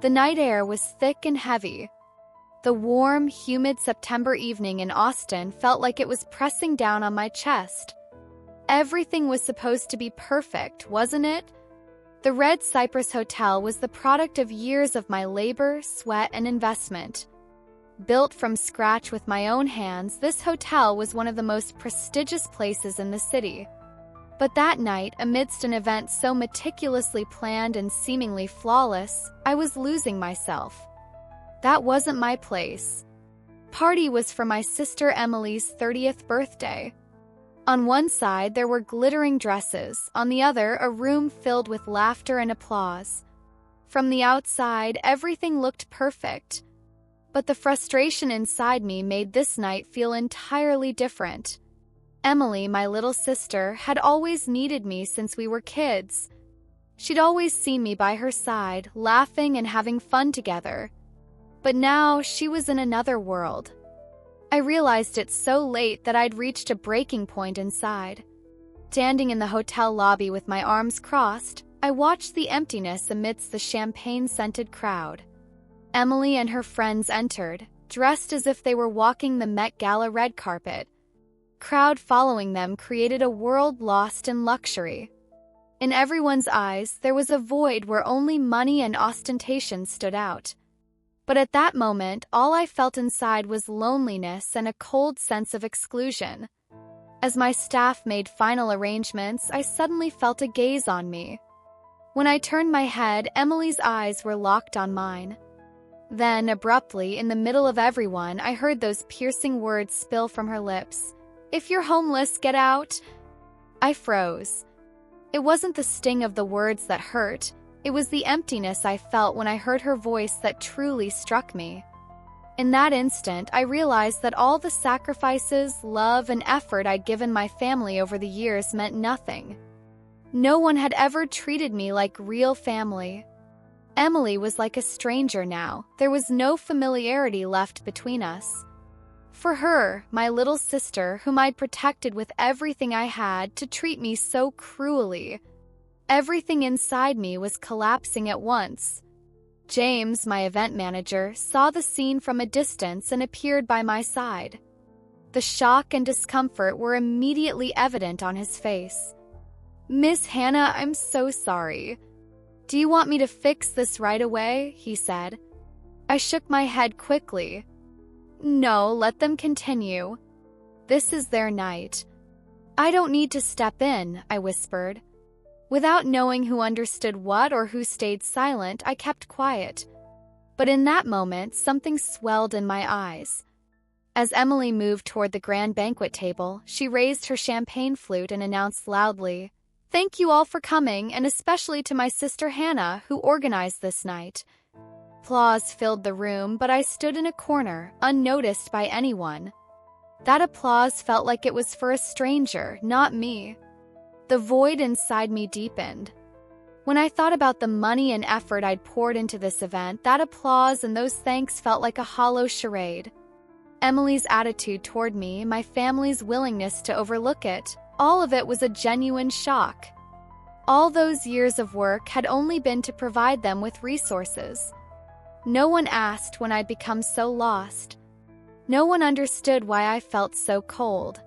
The night air was thick and heavy. The warm, humid September evening in Austin felt like it was pressing down on my chest. Everything was supposed to be perfect, wasn't it? The Red Cypress Hotel was the product of years of my labor, sweat, and investment. Built from scratch with my own hands, this hotel was one of the most prestigious places in the city. But that night, amidst an event so meticulously planned and seemingly flawless, I was losing myself. That wasn't my place. Party was for my sister Emily's 30th birthday. On one side, there were glittering dresses, on the other, a room filled with laughter and applause. From the outside, everything looked perfect. But the frustration inside me made this night feel entirely different. Emily, my little sister, had always needed me since we were kids. She'd always seen me by her side, laughing and having fun together. But now she was in another world. I realized it so late that I'd reached a breaking point inside. Standing in the hotel lobby with my arms crossed, I watched the emptiness amidst the champagne-scented crowd. Emily and her friends entered, dressed as if they were walking the Met Gala red carpet. Crowd following them created a world lost in luxury. In everyone's eyes, there was a void where only money and ostentation stood out. But at that moment, all I felt inside was loneliness and a cold sense of exclusion. As my staff made final arrangements, I suddenly felt a gaze on me. When I turned my head, Emily's eyes were locked on mine. Then, abruptly, in the middle of everyone, I heard those piercing words spill from her lips. "If you're homeless, get out." I froze. It wasn't the sting of the words that hurt. It was the emptiness I felt when I heard her voice that truly struck me. In that instant, I realized that all the sacrifices, love, and effort I'd given my family over the years meant nothing. No one had ever treated me like real family. Emily was like a stranger now. There was no familiarity left between us. For her, my little sister, whom I'd protected with everything I had, to treat me so cruelly. Everything inside me was collapsing at once. James, my event manager, saw the scene from a distance and appeared by my side. The shock and discomfort were immediately evident on his face. "Miss Hannah, I'm so sorry. Do you want me to fix this right away?" he said. I shook my head quickly. "No, let them continue. This is their night." "I don't need to step in," I whispered. Without knowing who understood what or who stayed silent, I kept quiet. But in that moment, something swelled in my eyes. As Emily moved toward the grand banquet table, she raised her champagne flute and announced loudly, "Thank you all for coming, and especially to my sister Hannah, who organized this night." Applause filled the room, but I stood in a corner, unnoticed by anyone. That applause felt like it was for a stranger, not me. The void inside me deepened. When I thought about the money and effort I'd poured into this event, that applause and those thanks felt like a hollow charade. Emily's attitude toward me, my family's willingness to overlook it, all of it was a genuine shock. All those years of work had only been to provide them with resources. No one asked when I'd become so lost. No one understood why I felt so cold.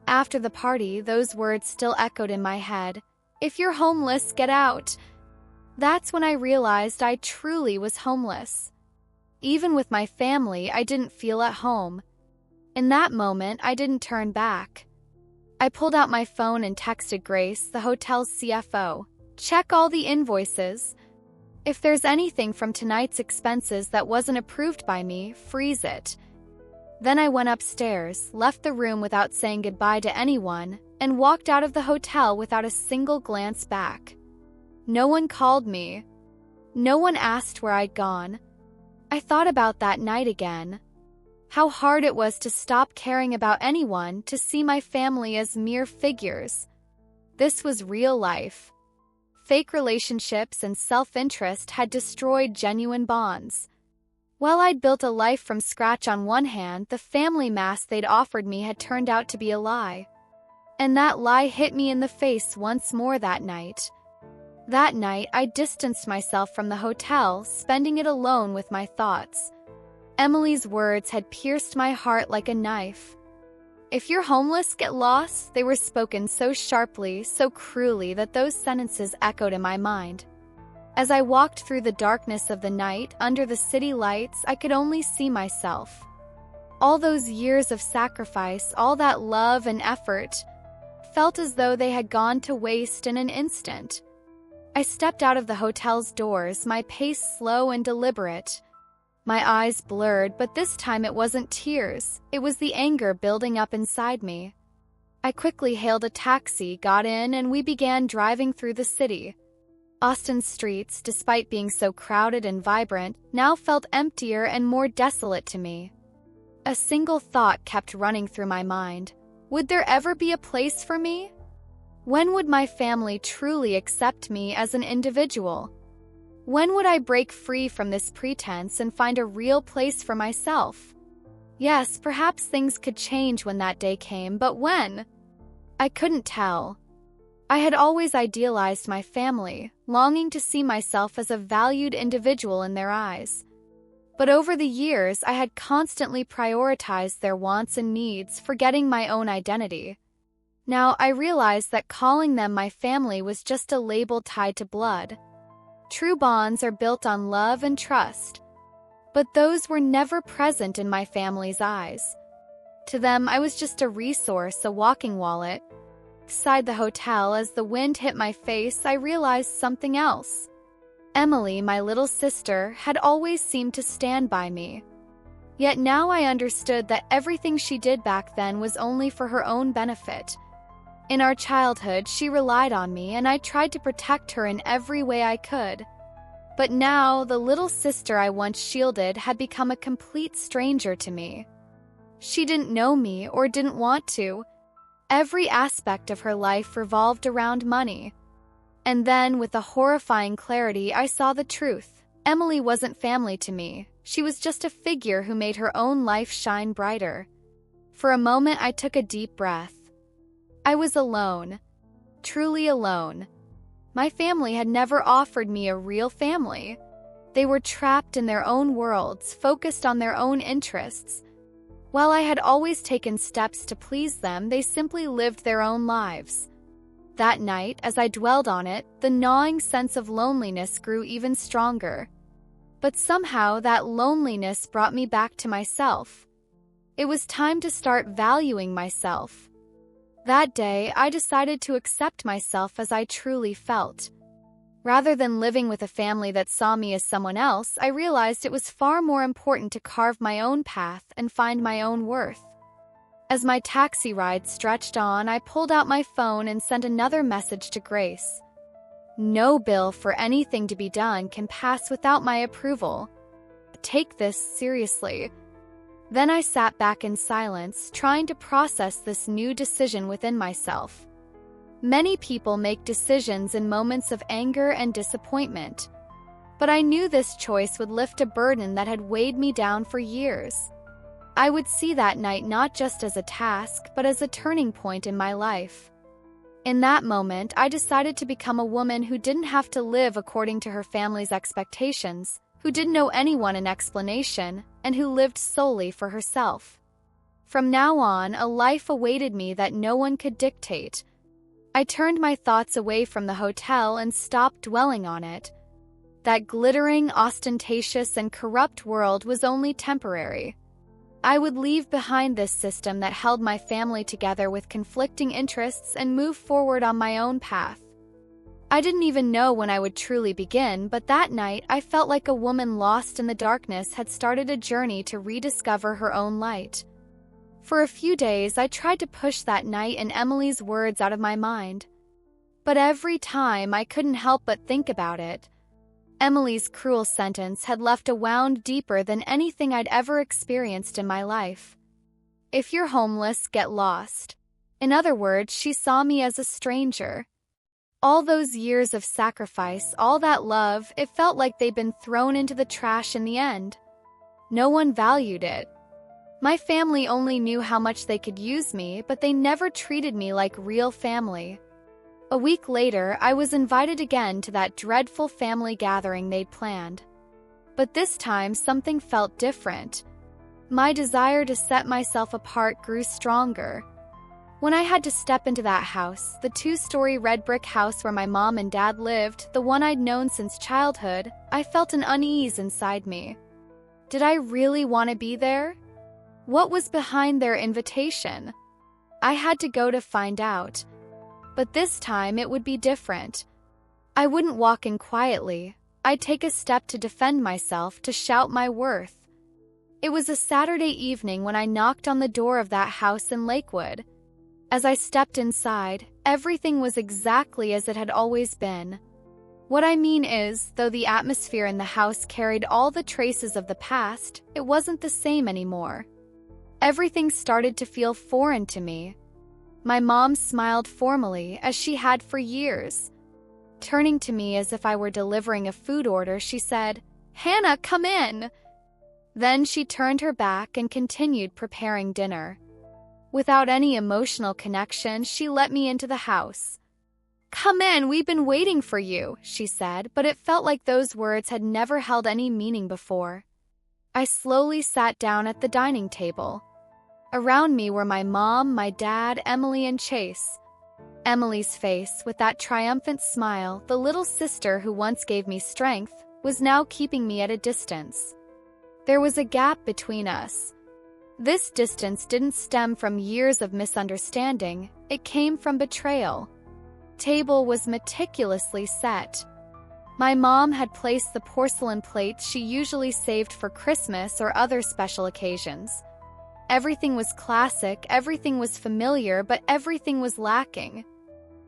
After the party, those words still echoed in my head. "If you're homeless, get out." That's when I realized I truly was homeless. Even with my family, I didn't feel at home. In that moment, I didn't turn back. I pulled out my phone and texted Grace, the hotel's CFO. "Check all the invoices. If there's anything from tonight's expenses that wasn't approved by me, freeze it." Then I went upstairs, left the room without saying goodbye to anyone, and walked out of the hotel without a single glance back. No one called me. No one asked where I'd gone. I thought about that night again. How hard it was to stop caring about anyone, to see my family as mere figures. This was real life. Fake relationships and self-interest had destroyed genuine bonds. While I'd built a life from scratch on one hand, the family mask they'd offered me had turned out to be a lie. And that lie hit me in the face once more that night. That night, I distanced myself from the hotel, spending it alone with my thoughts. Emily's words had pierced my heart like a knife. "If you're homeless, get lost," they were spoken so sharply, so cruelly that those sentences echoed in my mind. As I walked through the darkness of the night, under the city lights, I could only see myself. All those years of sacrifice, all that love and effort, felt as though they had gone to waste in an instant. I stepped out of the hotel's doors, my pace slow and deliberate. My eyes blurred, but this time it wasn't tears. It was the anger building up inside me. I quickly hailed a taxi, got in, and we began driving through the city. Austin's streets, despite being so crowded and vibrant, now felt emptier and more desolate to me. A single thought kept running through my mind. Would there ever be a place for me? When would my family truly accept me as an individual? When would I break free from this pretense and find a real place for myself? Yes, perhaps things could change when that day came, but when? I couldn't tell. I had always idealized my family, longing to see myself as a valued individual in their eyes. But over the years, I had constantly prioritized their wants and needs, forgetting my own identity. Now, I realized that calling them my family was just a label tied to blood. True bonds are built on love and trust. But those were never present in my family's eyes. To them, I was just a resource, a walking wallet. Inside the hotel, as the wind hit my face, I realized something else. Emily, my little sister, had always seemed to stand by me. Yet now I understood that everything she did back then was only for her own benefit. In our childhood, she relied on me, and I tried to protect her in every way I could. But now, the little sister I once shielded had become a complete stranger to me. She didn't know me or didn't want to. Every aspect of her life revolved around money. And then, with a horrifying clarity, I saw the truth. Emily wasn't family to me. She was just a figure who made her own life shine brighter. For a moment, I took a deep breath. I was alone. Truly alone. My family had never offered me a real family. They were trapped in their own worlds, focused on their own interests. While I had always taken steps to please them, they simply lived their own lives. That night, as I dwelled on it, the gnawing sense of loneliness grew even stronger. But somehow that loneliness brought me back to myself. It was time to start valuing myself. That day, I decided to accept myself as I truly felt. Rather than living with a family that saw me as someone else, I realized it was far more important to carve my own path and find my own worth. As my taxi ride stretched on, I pulled out my phone and sent another message to Grace. No bill for anything to be done can pass without my approval. Take this seriously. Then I sat back in silence, trying to process this new decision within myself. Many people make decisions in moments of anger and disappointment. But I knew this choice would lift a burden that had weighed me down for years. I would see that night not just as a task, but as a turning point in my life. In that moment, I decided to become a woman who didn't have to live according to her family's expectations, who didn't owe anyone an explanation, and who lived solely for herself. From now on, a life awaited me that no one could dictate. I turned my thoughts away from the hotel and stopped dwelling on it. That glittering, ostentatious, and corrupt world was only temporary. I would leave behind this system that held my family together with conflicting interests and move forward on my own path. I didn't even know when I would truly begin, but that night I felt like a woman lost in the darkness had started a journey to rediscover her own light. For a few days, I tried to push that night and Emily's words out of my mind. But every time, I couldn't help but think about it. Emily's cruel sentence had left a wound deeper than anything I'd ever experienced in my life. If you're homeless, get lost. In other words, she saw me as a stranger. All those years of sacrifice, all that love, it felt like they'd been thrown into the trash in the end. No one valued it. My family only knew how much they could use me, but they never treated me like real family. A week later, I was invited again to that dreadful family gathering they'd planned. But this time, something felt different. My desire to set myself apart grew stronger. When I had to step into that house, the 2-story red brick house where my mom and dad lived, the one I'd known since childhood, I felt an unease inside me. Did I really want to be there? What was behind their invitation? I had to go to find out. But this time it would be different. I wouldn't walk in quietly. I'd take a step to defend myself, to shout my worth. It was a Saturday evening when I knocked on the door of that house in Lakewood. As I stepped inside, everything was exactly as it had always been. What I mean is, though the atmosphere in the house carried all the traces of the past, it wasn't the same anymore. Everything started to feel foreign to me. My mom smiled formally, as she had for years. Turning to me as if I were delivering a food order, she said, "Hannah, come in." Then she turned her back and continued preparing dinner. Without any emotional connection, she let me into the house. "Come in, we've been waiting for you," she said, but it felt like those words had never held any meaning before. I slowly sat down at the dining table. Around me were my mom, my dad, Emily, and Chase. Emily's face, with that triumphant smile, the little sister who once gave me strength, was now keeping me at a distance. There was a gap between us. This distance didn't stem from years of misunderstanding, it came from betrayal. Table was meticulously set. My mom had placed the porcelain plates she usually saved for Christmas or other special occasions. Everything was classic, everything was familiar, but everything was lacking.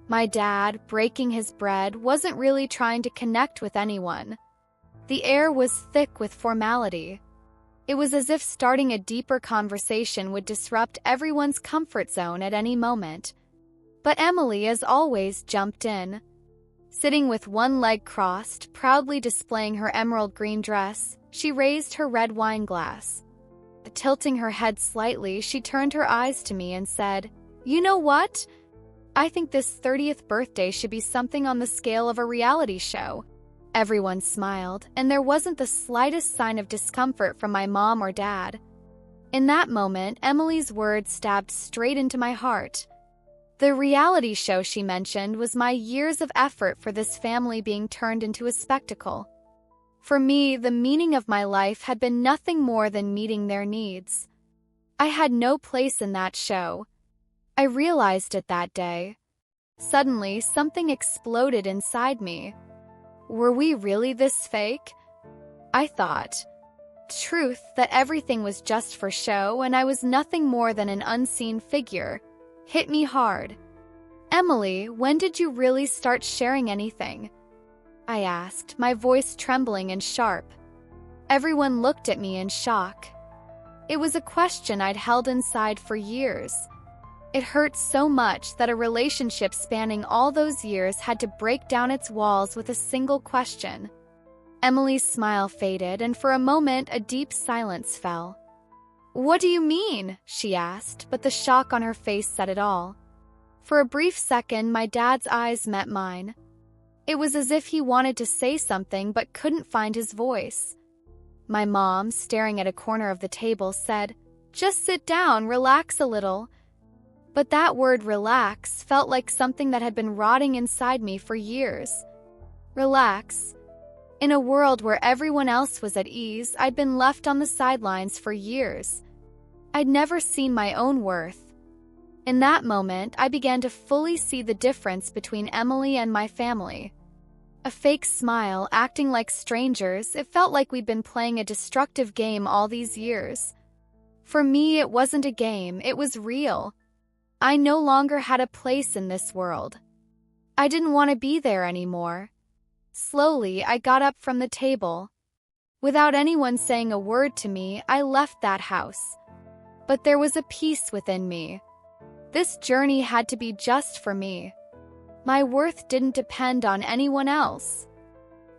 My dad, breaking his bread, wasn't really trying to connect with anyone. The air was thick with formality. It was as if starting a deeper conversation would disrupt everyone's comfort zone at any moment. But Emily, as always, jumped in. Sitting with one leg crossed, proudly displaying her emerald green dress, she raised her red wine glass. Tilting her head slightly, she turned her eyes to me and said, "You know what? I think this 30th birthday should be something on the scale of a reality show." Everyone smiled, and there wasn't the slightest sign of discomfort from my mom or dad. In that moment, Emily's words stabbed straight into my heart. The reality show she mentioned was my years of effort for this family being turned into a spectacle. For me, the meaning of my life had been nothing more than meeting their needs. I had no place in that show. I realized it that day. Suddenly, something exploded inside me. Were we really this fake? I thought. Truth, that everything was just for show and I was nothing more than an unseen figure, hit me hard. "Emily, when did you really start sharing anything?" I asked, my voice trembling and sharp. Everyone looked at me in shock. It was a question I'd held inside for years. It hurt so much that a relationship spanning all those years had to break down its walls with a single question. Emily's smile faded, and for a moment a deep silence fell. "What do you mean?" she asked, but the shock on her face said it all. For a brief second, my dad's eyes met mine. It was as if he wanted to say something but couldn't find his voice. My mom, staring at a corner of the table, said, "Just sit down, relax a little." But that word relax felt like something that had been rotting inside me for years. Relax. In a world where everyone else was at ease, I'd been left on the sidelines for years. I'd never seen my own worth. In that moment, I began to fully see the difference between Emily and my family. A fake smile, acting like strangers, it felt like we'd been playing a destructive game all these years. For me, it wasn't a game, it was real. I no longer had a place in this world. I didn't want to be there anymore. Slowly, I got up from the table. Without anyone saying a word to me, I left that house. But there was a peace within me. This journey had to be just for me. My worth didn't depend on anyone else.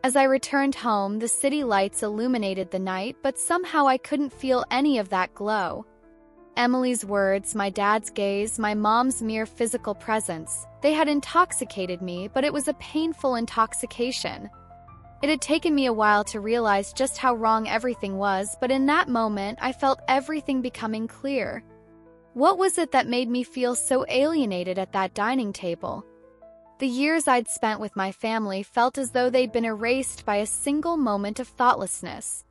As I returned home, the city lights illuminated the night, but somehow I couldn't feel any of that glow. Emily's words, my dad's gaze, my mom's mere physical presence, they had intoxicated me, but it was a painful intoxication. It had taken me a while to realize just how wrong everything was, but in that moment, I felt everything becoming clear. What was it that made me feel so alienated at that dining table? The years I'd spent with my family felt as though they'd been erased by a single moment of thoughtlessness.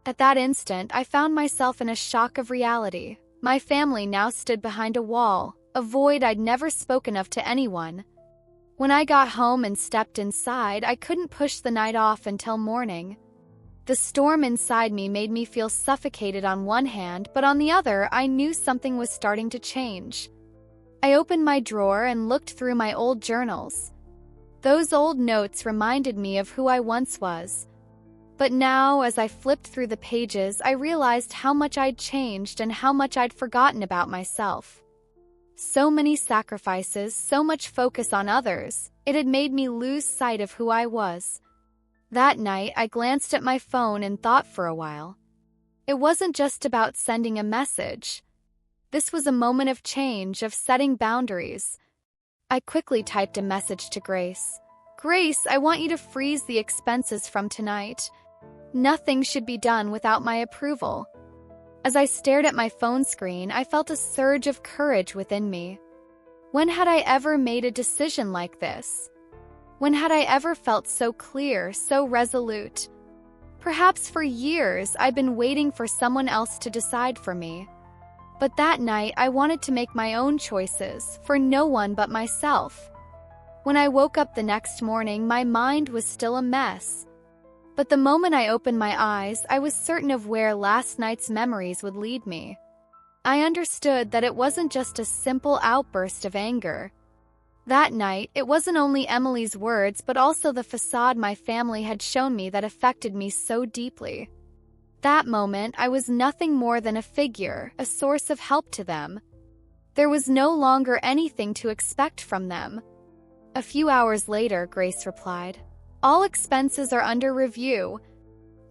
At that instant, I found myself in a shock of reality. My family now stood behind a wall, a void I'd never spoken of to anyone. When I got home and stepped inside, I couldn't push the night off until morning. The storm inside me made me feel suffocated on one hand, but on the other, I knew something was starting to change. I opened my drawer and looked through my old journals. Those old notes reminded me of who I once was. But now, as I flipped through the pages, I realized how much I'd changed and how much I'd forgotten about myself. So many sacrifices, so much focus on others, it had made me lose sight of who I was. That night, I glanced at my phone and thought for a while. It wasn't just about sending a message. This was a moment of change, of setting boundaries. I quickly typed a message to Grace. Grace, I want you to freeze the expenses from tonight. Nothing should be done without my approval. As I stared at my phone screen, I felt a surge of courage within me. When had I ever made a decision like this? When had I ever felt so clear, so resolute? Perhaps for years I'd been waiting for someone else to decide for me. But that night I wanted to make my own choices, for no one but myself. When I woke up the next morning, my mind was still a mess. But the moment I opened my eyes, I was certain of where last night's memories would lead me. I understood that it wasn't just a simple outburst of anger. That night, it wasn't only Emily's words, but also the facade my family had shown me that affected me so deeply. That moment, I was nothing more than a figure, a source of help to them. There was no longer anything to expect from them. A few hours later, Grace replied, all expenses are under review.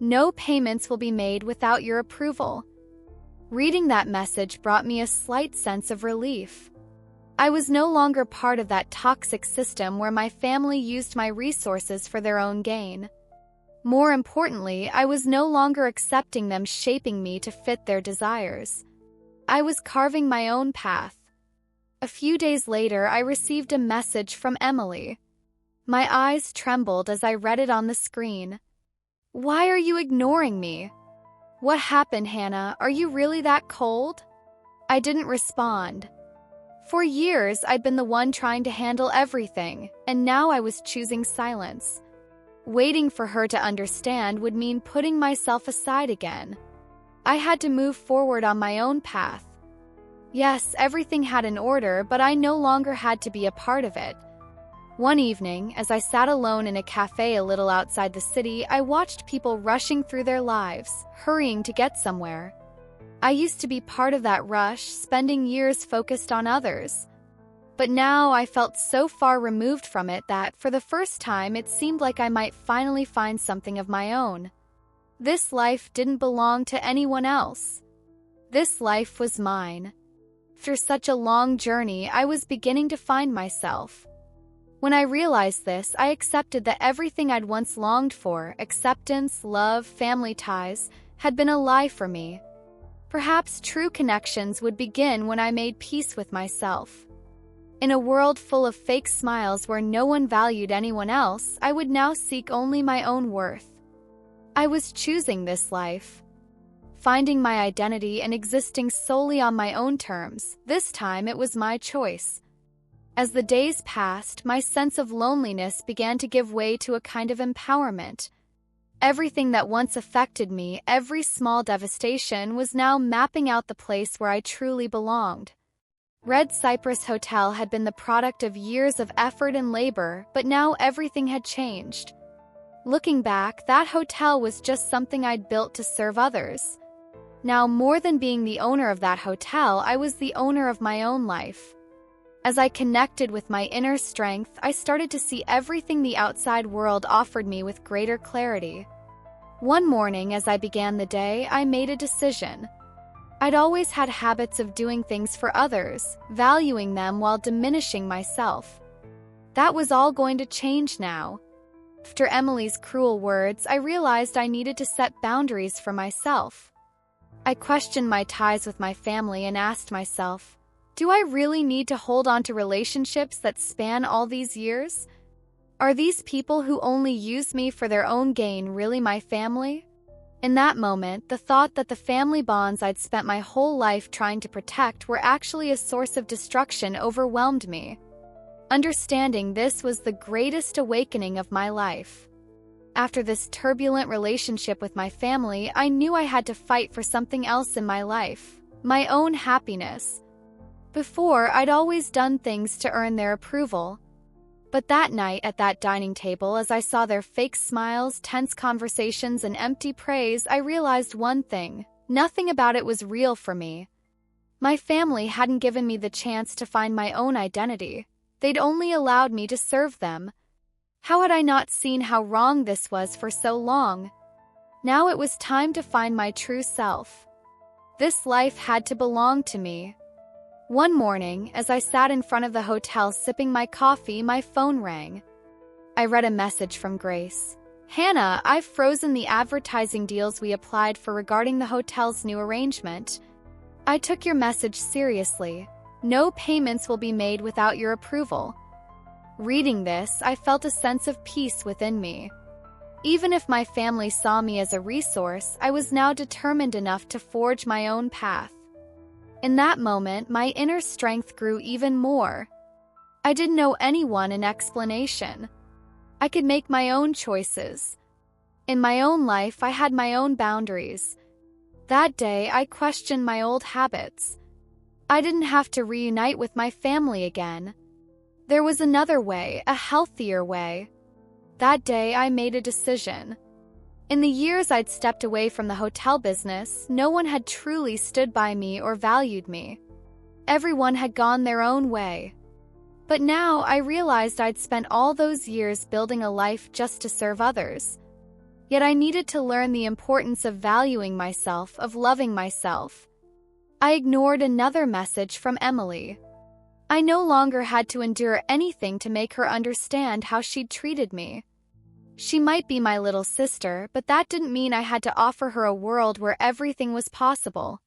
No payments will be made without your approval. Reading that message brought me a slight sense of relief. I was no longer part of that toxic system where my family used my resources for their own gain. More importantly, I was no longer accepting them shaping me to fit their desires. I was carving my own path. A few days later, I received a message from Emily. My eyes trembled as I read it on the screen. Why are you ignoring me? What happened, Hannah? Are you really that cold? I didn't respond. For years, I'd been the one trying to handle everything, and now I was choosing silence. Waiting for her to understand would mean putting myself aside again. I had to move forward on my own path. Yes, everything had an order, but I no longer had to be a part of it. One evening, as I sat alone in a cafe a little outside the city, I watched people rushing through their lives, hurrying to get somewhere. I used to be part of that rush, spending years focused on others. But now I felt so far removed from it that, for the first time, it seemed like I might finally find something of my own. This life didn't belong to anyone else. This life was mine. After such a long journey, I was beginning to find myself. When I realized this, I accepted that everything I'd once longed for, acceptance, love, family ties, had been a lie for me. Perhaps true connections would begin when I made peace with myself. In a world full of fake smiles where no one valued anyone else, I would now seek only my own worth. I was choosing this life. Finding my identity and existing solely on my own terms. This time it was my choice. As the days passed, my sense of loneliness began to give way to a kind of empowerment. Everything that once affected me, every small devastation, was now mapping out the place where I truly belonged. Red Cypress Hotel had been the product of years of effort and labor, but now everything had changed. Looking back, that hotel was just something I'd built to serve others. Now, more than being the owner of that hotel, I was the owner of my own life. As I connected with my inner strength, I started to see everything the outside world offered me with greater clarity. One morning, as I began the day, I made a decision. I'd always had habits of doing things for others, valuing them while diminishing myself. That was all going to change now. After Emily's cruel words, I realized I needed to set boundaries for myself. I questioned my ties with my family and asked myself, do I really need to hold on to relationships that span all these years? Are these people who only use me for their own gain really my family? In that moment, the thought that the family bonds I'd spent my whole life trying to protect were actually a source of destruction overwhelmed me. Understanding this was the greatest awakening of my life. After this turbulent relationship with my family, I knew I had to fight for something else in my life, my own happiness. Before, I'd always done things to earn their approval. But that night at that dining table, as I saw their fake smiles, tense conversations, and empty praise, I realized one thing: nothing about it was real for me. My family hadn't given me the chance to find my own identity. They'd only allowed me to serve them. How had I not seen how wrong this was for so long? Now it was time to find my true self. This life had to belong to me. One morning, as I sat in front of the hotel sipping my coffee, my phone rang. I read a message from Grace. "Hannah, I've frozen the advertising deals we applied for regarding the hotel's new arrangement. I took your message seriously. No payments will be made without your approval." Reading this, I felt a sense of peace within me. Even if my family saw me as a resource, I was now determined enough to forge my own path. In that moment, my inner strength grew even more. I didn't owe anyone an explanation. I could make my own choices. In my own life, I had my own boundaries. That day, I questioned my old habits. I didn't have to reunite with my family again. There was another way, a healthier way. That day, I made a decision. In the years I'd stepped away from the hotel business, no one had truly stood by me or valued me. Everyone had gone their own way. But now I realized I'd spent all those years building a life just to serve others. Yet I needed to learn the importance of valuing myself, of loving myself. I ignored another message from Emily. I no longer had to endure anything to make her understand how she'd treated me. She might be my little sister, but that didn't mean I had to offer her a world where everything was possible.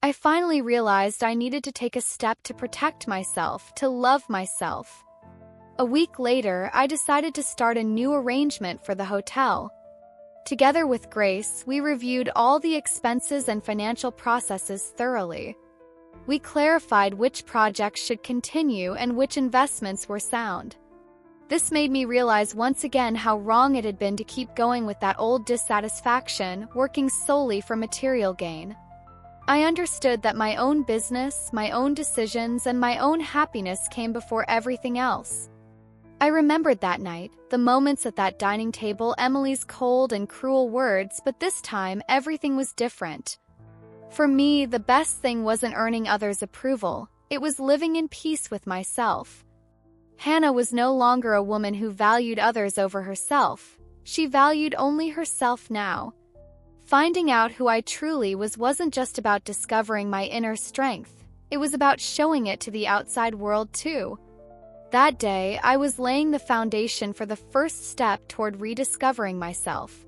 I finally realized I needed to take a step to protect myself, to love myself. A week later, I decided to start a new arrangement for the hotel. Together with Grace, we reviewed all the expenses and financial processes thoroughly. We clarified which projects should continue and which investments were sound. This made me realize once again how wrong it had been to keep going with that old dissatisfaction, working solely for material gain. I understood that my own business, my own decisions, and my own happiness came before everything else. I remembered that night, the moments at that dining table, Emily's cold and cruel words, but this time everything was different. For me, the best thing wasn't earning others' approval, it was living in peace with myself. Hannah was no longer a woman who valued others over herself. She valued only herself now. Finding out who I truly was wasn't just about discovering my inner strength. It was about showing it to the outside world too. That day, I was laying the foundation for the first step toward rediscovering myself.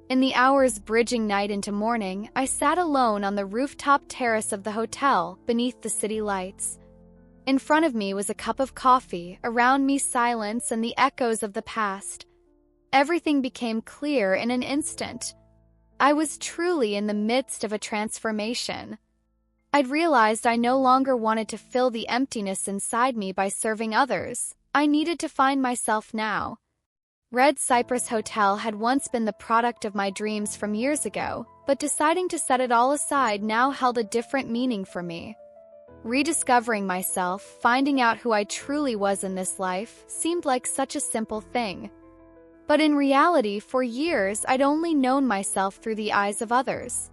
In the hours bridging night into morning, I sat alone on the rooftop terrace of the hotel, beneath the city lights. In front of me was a cup of coffee, around me silence and the echoes of the past. Everything became clear in an instant. I was truly in the midst of a transformation. I'd realized I no longer wanted to fill the emptiness inside me by serving others. I needed to find myself now. Red Cypress Hotel had once been the product of my dreams from years ago, but deciding to set it all aside now held a different meaning for me. Rediscovering myself, finding out who I truly was in this life, seemed like such a simple thing. But in reality, for years, I'd only known myself through the eyes of others.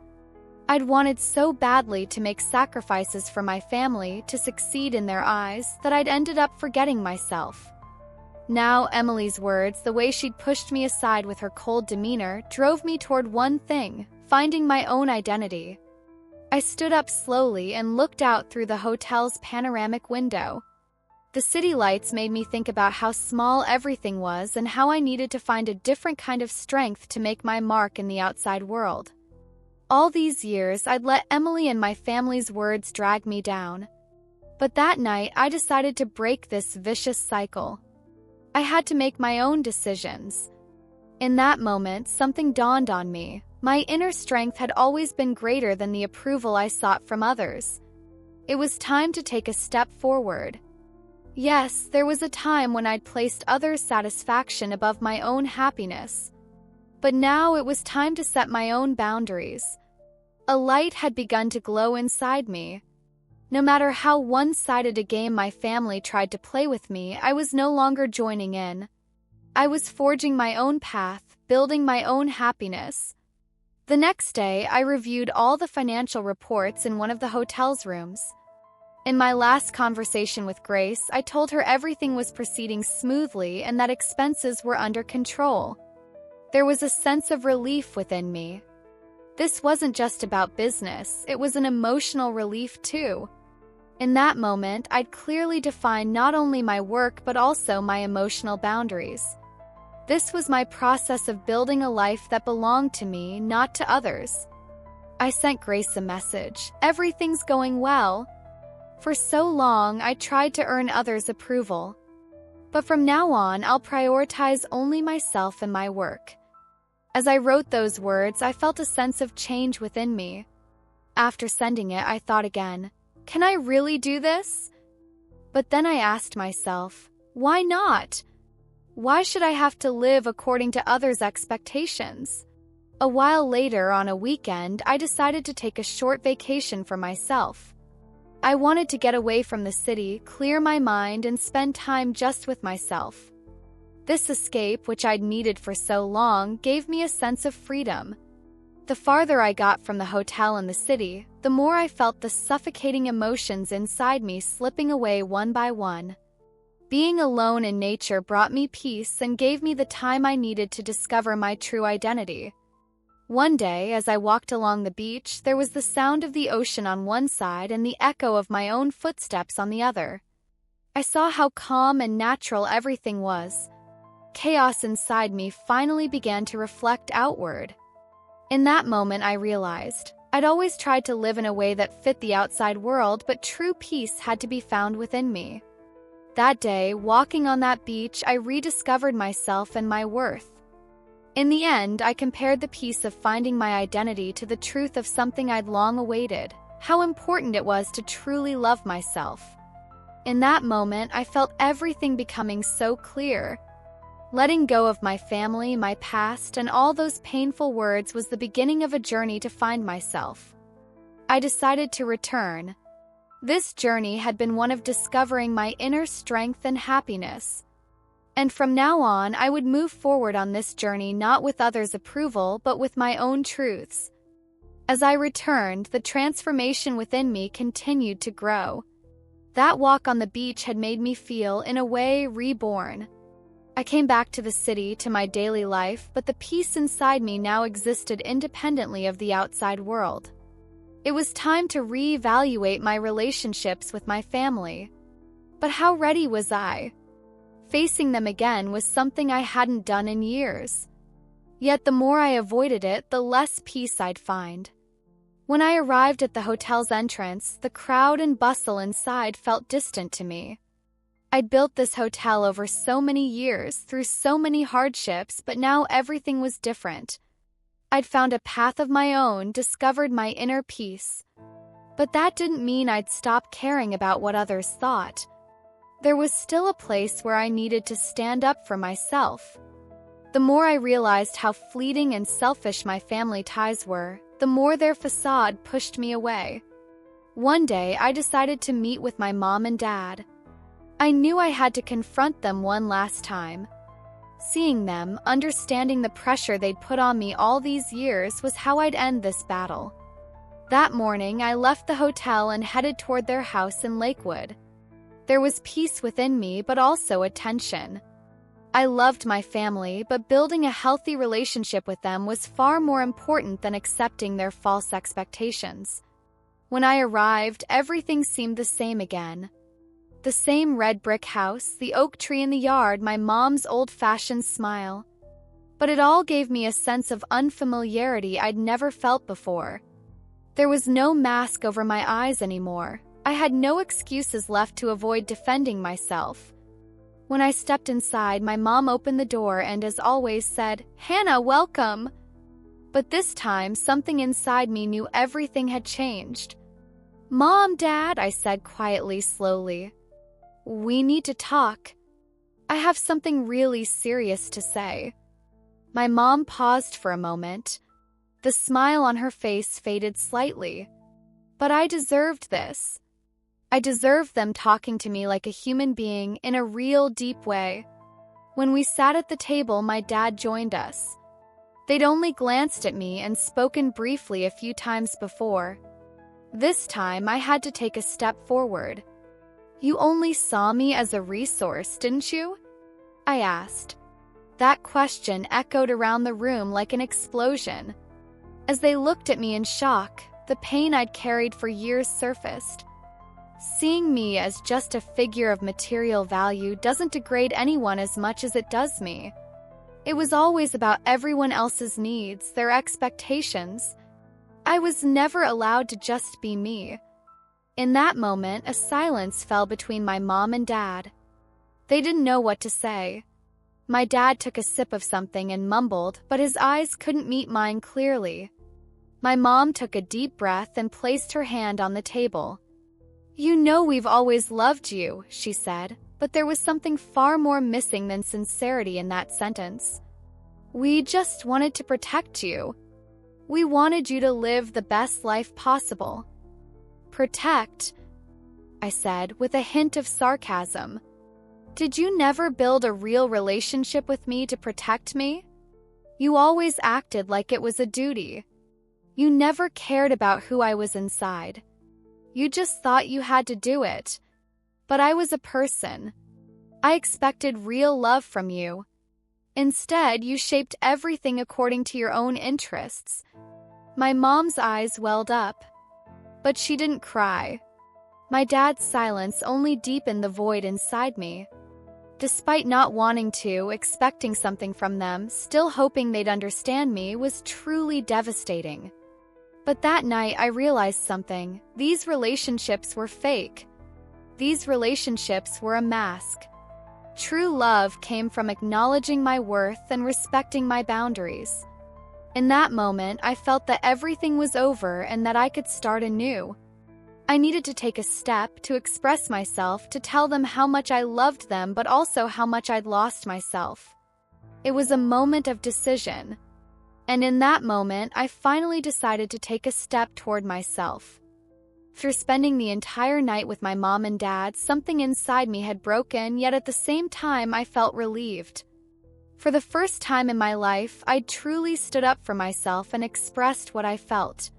I'd wanted so badly to make sacrifices for my family, to succeed in their eyes, that I'd ended up forgetting myself. Now, Emily's words, the way she'd pushed me aside with her cold demeanor, drove me toward one thing: finding my own identity. I stood up slowly and looked out through the hotel's panoramic window. The city lights made me think about how small everything was and how I needed to find a different kind of strength to make my mark in the outside world. All these years, I'd let Emily and my family's words drag me down. But that night, I decided to break this vicious cycle. I had to make my own decisions. In that moment, something dawned on me. My inner strength had always been greater than the approval I sought from others. It was time to take a step forward. Yes, there was a time when I'd placed others' satisfaction above my own happiness. But now it was time to set my own boundaries. A light had begun to glow inside me. No matter how one-sided a game my family tried to play with me, I was no longer joining in. I was forging my own path, building my own happiness. The next day, I reviewed all the financial reports in one of the hotel's rooms. In my last conversation with Grace, I told her everything was proceeding smoothly and that expenses were under control. There was a sense of relief within me. This wasn't just about business, it was an emotional relief too. In that moment, I'd clearly defined not only my work but also my emotional boundaries. This was my process of building a life that belonged to me, not to others. I sent Grace a message. Everything's going well. For so long, I tried to earn others' approval. But from now on, I'll prioritize only myself and my work. As I wrote those words, I felt a sense of change within me. After sending it, I thought again, can I really do this? But then I asked myself, why not? Why should I have to live according to others' expectations? A while later, on a weekend, I decided to take a short vacation for myself. I wanted to get away from the city, clear my mind, and spend time just with myself. This escape, which I'd needed for so long, gave me a sense of freedom. The farther I got from the hotel and the city, the more I felt the suffocating emotions inside me slipping away one by one. Being alone in nature brought me peace and gave me the time I needed to discover my true identity. One day, as I walked along the beach, there was the sound of the ocean on one side and the echo of my own footsteps on the other. I saw how calm and natural everything was. Chaos inside me finally began to reflect outward. In that moment, I realized I'd always tried to live in a way that fit the outside world, but true peace had to be found within me. That day, walking on that beach, I rediscovered myself and my worth. In the end, I compared the peace of finding my identity to the truth of something I'd long awaited, how important it was to truly love myself. In that moment, I felt everything becoming so clear. Letting go of my family, my past, and all those painful words was the beginning of a journey to find myself. I decided to return. This journey had been one of discovering my inner strength and happiness. And from now on, I would move forward on this journey not with others' approval, but with my own truths. As I returned, the transformation within me continued to grow. That walk on the beach had made me feel, in a way, reborn. I came back to the city, to my daily life, but the peace inside me now existed independently of the outside world. It was time to reevaluate my relationships with my family. But how ready was I? Facing them again was something I hadn't done in years. Yet the more I avoided it, the less peace I'd find. When I arrived at the hotel's entrance, the crowd and bustle inside felt distant to me. I'd built this hotel over so many years, through so many hardships, but now everything was different. I'd found a path of my own, discovered my inner peace. But that didn't mean I'd stop caring about what others thought. There was still a place where I needed to stand up for myself. The more I realized how fleeting and selfish my family ties were, the more their facade pushed me away. One day, I decided to meet with my mom and dad. I knew I had to confront them one last time. Seeing them, understanding the pressure they'd put on me all these years, was how I'd end this battle. That morning, I left the hotel and headed toward their house in Lakewood. There was peace within me, but also a tension. I loved my family, but building a healthy relationship with them was far more important than accepting their false expectations. When I arrived, everything seemed the same again. The same red brick house, the oak tree in the yard, my mom's old-fashioned smile. But it all gave me a sense of unfamiliarity I'd never felt before. There was no mask over my eyes anymore. I had no excuses left to avoid defending myself. When I stepped inside, my mom opened the door and, as always, said, "Hannah, welcome." But this time, something inside me knew everything had changed. "Mom, Dad," I said quietly, slowly. "We need to talk. I have something really serious to say." My mom paused for a moment. The smile on her face faded slightly. But I deserved this. I deserved them talking to me like a human being in a real, deep way. When we sat at the table, my dad joined us. They'd only glanced at me and spoken briefly a few times before. This time, I had to take a step forward. "You only saw me as a resource, didn't you?" I asked. That question echoed around the room like an explosion. As they looked at me in shock, the pain I'd carried for years surfaced. Seeing me as just a figure of material value doesn't degrade anyone as much as it does me. It was always about everyone else's needs, their expectations. I was never allowed to just be me. In that moment, a silence fell between my mom and dad. They didn't know what to say. My dad took a sip of something and mumbled, but his eyes couldn't meet mine clearly. My mom took a deep breath and placed her hand on the table. "You know we've always loved you," she said, but there was something far more missing than sincerity in that sentence. "We just wanted to protect you. We wanted you to live the best life possible." "Protect?" I said, with a hint of sarcasm. "Did you never build a real relationship with me to protect me? You always acted like it was a duty. You never cared about who I was inside. You just thought you had to do it. But I was a person. I expected real love from you. Instead, you shaped everything according to your own interests." My mom's eyes welled up. But she didn't cry. My dad's silence only deepened the void inside me. Despite not wanting to, expecting something from them, still hoping they'd understand me, was truly devastating. But that night, I realized something. These relationships were fake. These relationships were a mask. True love came from acknowledging my worth and respecting my boundaries. In that moment, I felt that everything was over and that I could start anew. I needed to take a step to express myself, to tell them how much I loved them, but also how much I'd lost myself. It was a moment of decision. And in that moment, I finally decided to take a step toward myself. After spending the entire night with my mom and dad, something inside me had broken, yet at the same time, I felt relieved. For the first time in my life, I'd truly stood up for myself and expressed what I felt.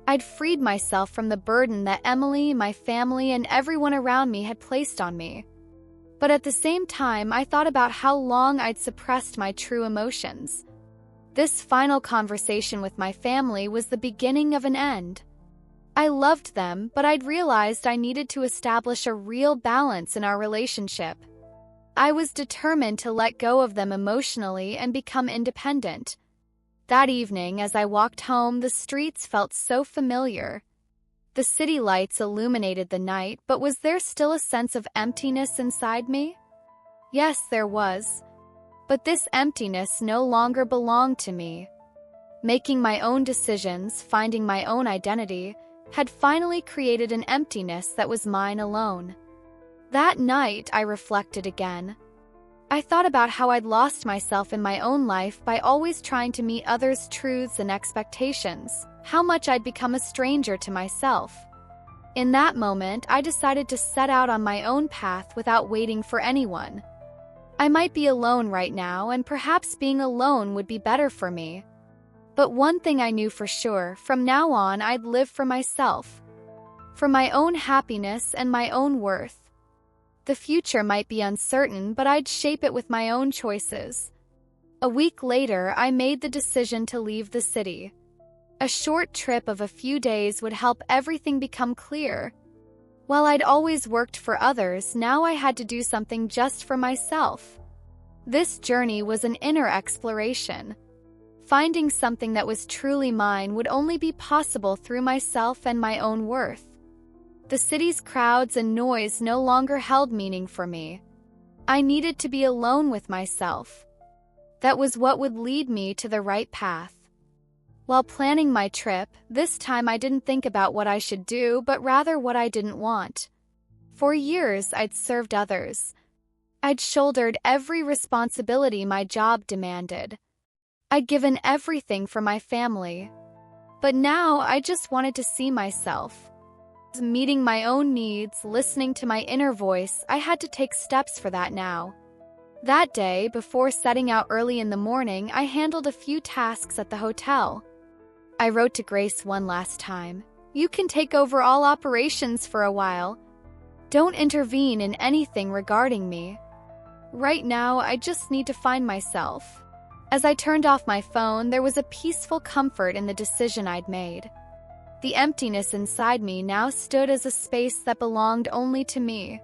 I'd freed myself from the burden that Emily, my family, and everyone around me had placed on me. But at the same time, I thought about how long I'd suppressed my true emotions. This final conversation with my family was the beginning of an end. I loved them, but I'd realized I needed to establish a real balance in our relationship. I was determined to let go of them emotionally and become independent. That evening, as I walked home, the streets felt so familiar. The city lights illuminated the night, but was there still a sense of emptiness inside me? Yes, there was. But this emptiness no longer belonged to me. Making my own decisions, finding my own identity, had finally created an emptiness that was mine alone. That night, I reflected again. I thought about how I'd lost myself in my own life by always trying to meet others' truths and expectations, how much I'd become a stranger to myself. In that moment, I decided to set out on my own path without waiting for anyone. I might be alone right now, and perhaps being alone would be better for me. But one thing I knew for sure, from now on I'd live for myself. For my own happiness and my own worth. The future might be uncertain, but I'd shape it with my own choices. A week later, I made the decision to leave the city. A short trip of a few days would help everything become clear. While I'd always worked for others, now I had to do something just for myself. This journey was an inner exploration. Finding something that was truly mine would only be possible through myself and my own worth. The city's crowds and noise no longer held meaning for me. I needed to be alone with myself. That was what would lead me to the right path. While planning my trip, this time I didn't think about what I should do, but rather what I didn't want. For years, I'd served others. I'd shouldered every responsibility my job demanded. I'd given everything for my family. But now I just wanted to see myself. Meeting my own needs, listening to my inner voice, I had to take steps for that now. That day, before setting out early in the morning, I handled a few tasks at the hotel. I wrote to Grace one last time. You can take over all operations for a while. Don't intervene in anything regarding me. Right now, I just need to find myself. As I turned off my phone, there was a peaceful comfort in the decision I'd made. The emptiness inside me now stood as a space that belonged only to me.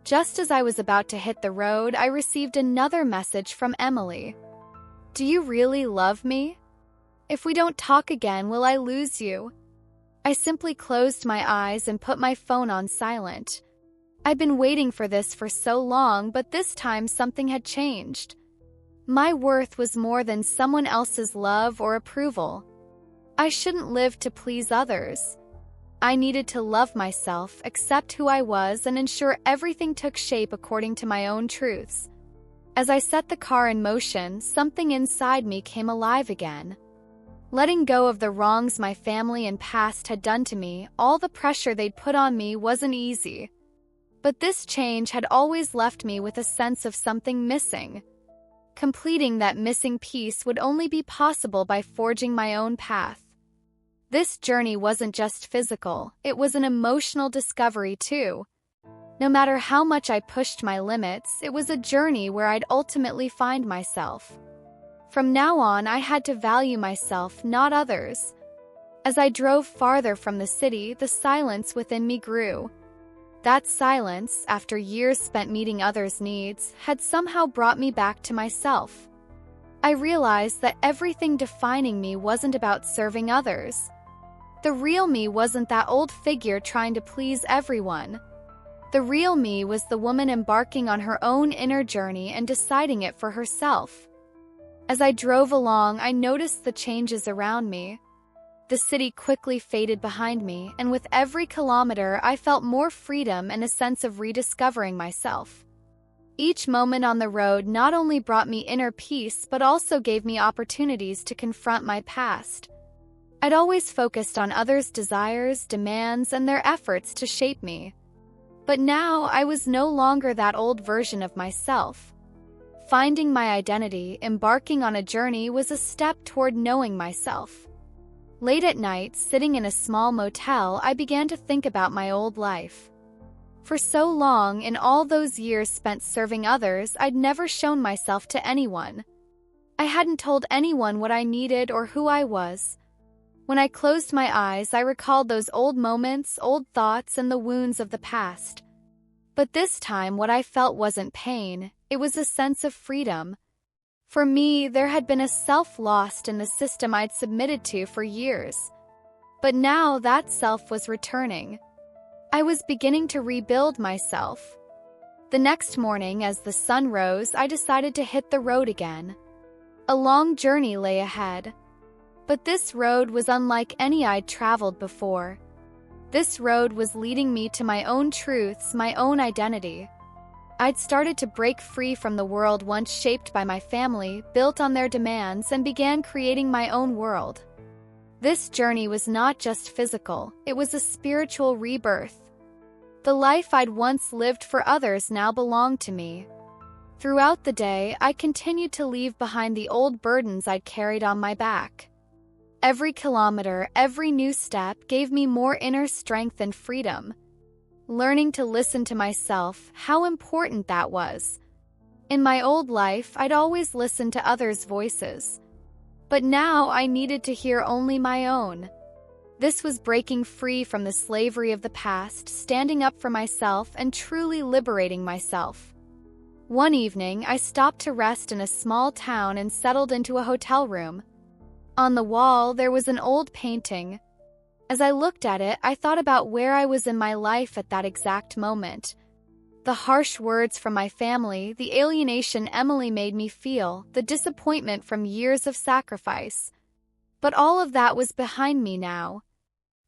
Just as I was about to hit the road, I received another message from Emily. Do you really love me? If we don't talk again, will I lose you? I simply closed my eyes and put my phone on silent. I'd been waiting for this for so long, but this time something had changed. My worth was more than someone else's love or approval. I shouldn't live to please others. I needed to love myself, accept who I was, and ensure everything took shape according to my own truths. As I set the car in motion, something inside me came alive again. Letting go of the wrongs my family and past had done to me, all the pressure they'd put on me, wasn't easy. But this change had always left me with a sense of something missing. Completing that missing piece would only be possible by forging my own path. This journey wasn't just physical, it was an emotional discovery too. No matter how much I pushed my limits, it was a journey where I'd ultimately find myself. From now on, I had to value myself, not others. As I drove farther from the city, the silence within me grew. That silence, after years spent meeting others' needs, had somehow brought me back to myself. I realized that everything defining me wasn't about serving others. The real me wasn't that old figure trying to please everyone. The real me was the woman embarking on her own inner journey and deciding it for herself. As I drove along, I noticed the changes around me. The city quickly faded behind me, and with every kilometer, I felt more freedom and a sense of rediscovering myself. Each moment on the road not only brought me inner peace, but also gave me opportunities to confront my past. I'd always focused on others' desires, demands, and their efforts to shape me. But now I was no longer that old version of myself. Finding my identity, embarking on a journey, was a step toward knowing myself. Late at night, sitting in a small motel, I began to think about my old life. For so long, in all those years spent serving others, I'd never shown myself to anyone. I hadn't told anyone what I needed or who I was. When I closed my eyes, I recalled those old moments, old thoughts, and the wounds of the past. But this time, what I felt wasn't pain, it was a sense of freedom. For me, there had been a self lost in the system I'd submitted to for years. But now that self was returning. I was beginning to rebuild myself. The next morning, as the sun rose, I decided to hit the road again. A long journey lay ahead. But this road was unlike any I'd traveled before. This road was leading me to my own truths, my own identity. I'd started to break free from the world once shaped by my family, built on their demands, and began creating my own world. This journey was not just physical, it was a spiritual rebirth. The life I'd once lived for others now belonged to me. Throughout the day, I continued to leave behind the old burdens I'd carried on my back. Every kilometer, every new step gave me more inner strength and freedom. Learning to listen to myself, how important that was. In my old life, I'd always listened to others' voices. But now I needed to hear only my own. This was breaking free from the slavery of the past, standing up for myself, and truly liberating myself. One evening, I stopped to rest in a small town and settled into a hotel room. On the wall, there was an old painting. As I looked at it, I thought about where I was in my life at that exact moment. The harsh words from my family, the alienation Emily made me feel, the disappointment from years of sacrifice. But all of that was behind me now.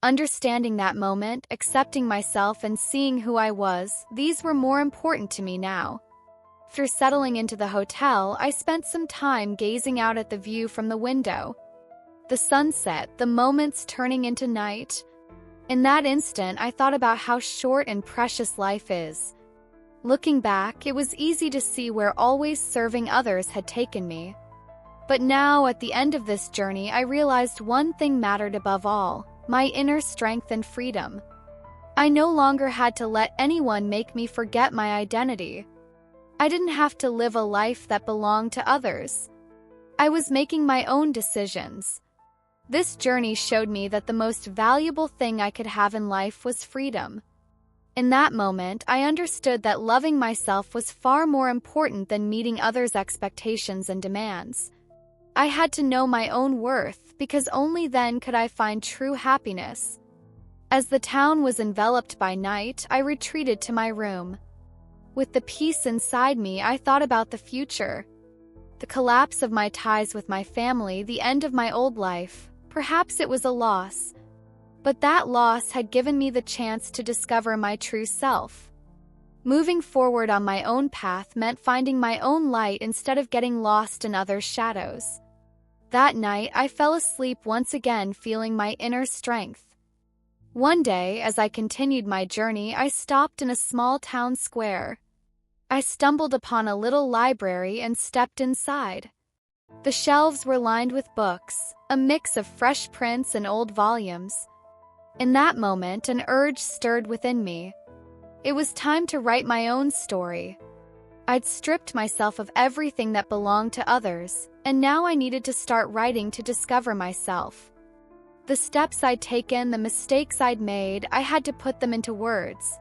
Understanding that moment, accepting myself, and seeing who I was, these were more important to me now. After settling into the hotel, I spent some time gazing out at the view from the window. The sunset, the moments turning into night. In that instant, I thought about how short and precious life is. Looking back, it was easy to see where always serving others had taken me. But now, at the end of this journey, I realized one thing mattered above all: my inner strength and freedom. I no longer had to let anyone make me forget my identity. I didn't have to live a life that belonged to others. I was making my own decisions. This journey showed me that the most valuable thing I could have in life was freedom. In that moment, I understood that loving myself was far more important than meeting others' expectations and demands. I had to know my own worth, because only then could I find true happiness. As the town was enveloped by night, I retreated to my room. With the peace inside me, I thought about the future. The collapse of my ties with my family, the end of my old life. Perhaps it was a loss. But that loss had given me the chance to discover my true self. Moving forward on my own path meant finding my own light instead of getting lost in others' shadows. That night, I fell asleep once again, feeling my inner strength. One day, as I continued my journey, I stopped in a small town square. I stumbled upon a little library and stepped inside. The shelves were lined with books, a mix of fresh prints and old volumes. In that moment, an urge stirred within me. It was time to write my own story. I'd stripped myself of everything that belonged to others, and now I needed to start writing to discover myself. The steps I'd taken, the mistakes I'd made, I had to put them into words.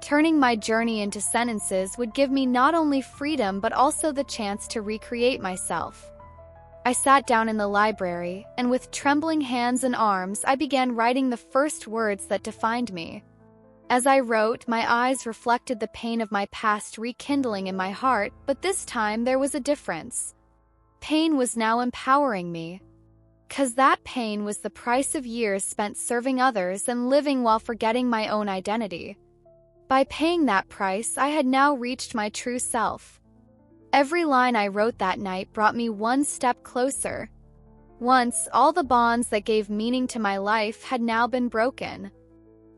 Turning my journey into sentences would give me not only freedom but also the chance to recreate myself. I sat down in the library, and with trembling hands and arms, I began writing the first words that defined me. As I wrote, my eyes reflected the pain of my past rekindling in my heart, but this time there was a difference. Pain was now empowering me. 'Cause that pain was the price of years spent serving others and living while forgetting my own identity. By paying that price, I had now reached my true self. Every line I wrote that night brought me one step closer. Once, all the bonds that gave meaning to my life had now been broken.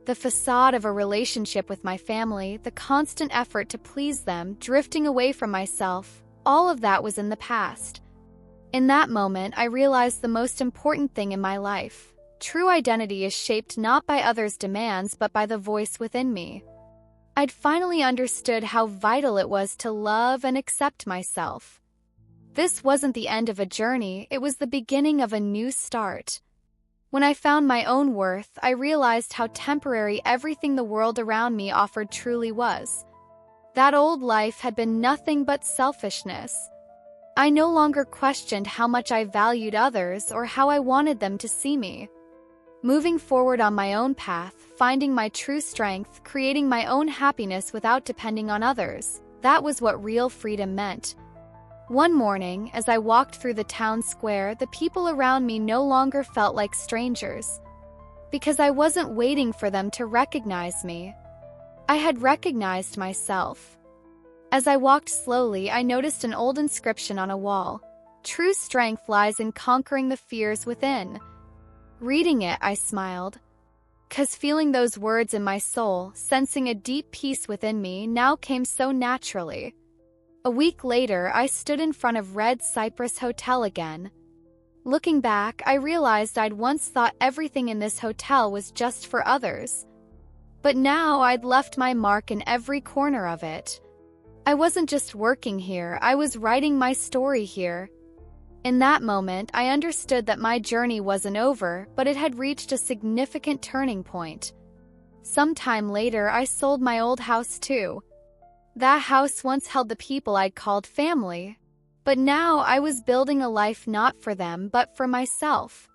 The facade of a relationship with my family, the constant effort to please them, drifting away from myself, all of that was in the past. In that moment, I realized the most important thing in my life. True identity is shaped not by others' demands but by the voice within me. I'd finally understood how vital it was to love and accept myself. This wasn't the end of a journey, it was the beginning of a new start. When I found my own worth, I realized how temporary everything the world around me offered truly was. That old life had been nothing but selfishness. I no longer questioned how much I valued others or how I wanted them to see me. Moving forward on my own path, finding my true strength, creating my own happiness without depending on others, that was what real freedom meant. One morning, as I walked through the town square, the people around me no longer felt like strangers. Because I wasn't waiting for them to recognize me. I had recognized myself. As I walked slowly, I noticed an old inscription on a wall. True strength lies in conquering the fears within. Reading it, I smiled. 'Cause feeling those words in my soul, sensing a deep peace within me, now came so naturally. A week later, I stood in front of Red Cypress Hotel again. Looking back, I realized I'd once thought everything in this hotel was just for others. But now I'd left my mark in every corner of it. I wasn't just working here, I was writing my story here. In that moment, I understood that my journey wasn't over, but it had reached a significant turning point. Sometime later, I sold my old house too. That house once held the people I'd called family. But now I was building a life not for them, but for myself.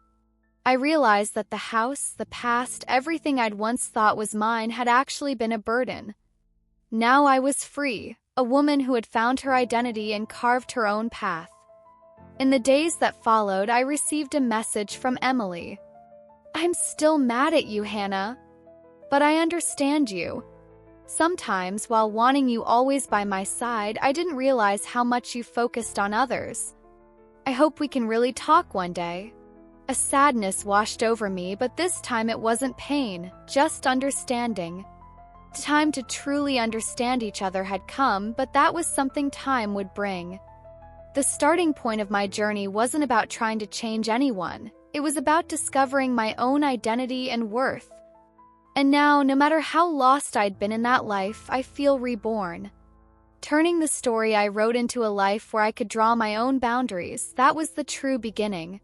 I realized that the house, the past, everything I'd once thought was mine had actually been a burden. Now I was free, a woman who had found her identity and carved her own path. In the days that followed, I received a message from Emily. "I'm still mad at you, Hannah. But I understand you. Sometimes, while wanting you always by my side, I didn't realize how much you focused on others. I hope we can really talk one day." A sadness washed over me, but this time it wasn't pain, just understanding. Time to truly understand each other had come, but that was something time would bring. The starting point of my journey wasn't about trying to change anyone. It was about discovering my own identity and worth. And now, no matter how lost I'd been in that life, I feel reborn. Turning the story I wrote into a life where I could draw my own boundaries, that was the true beginning.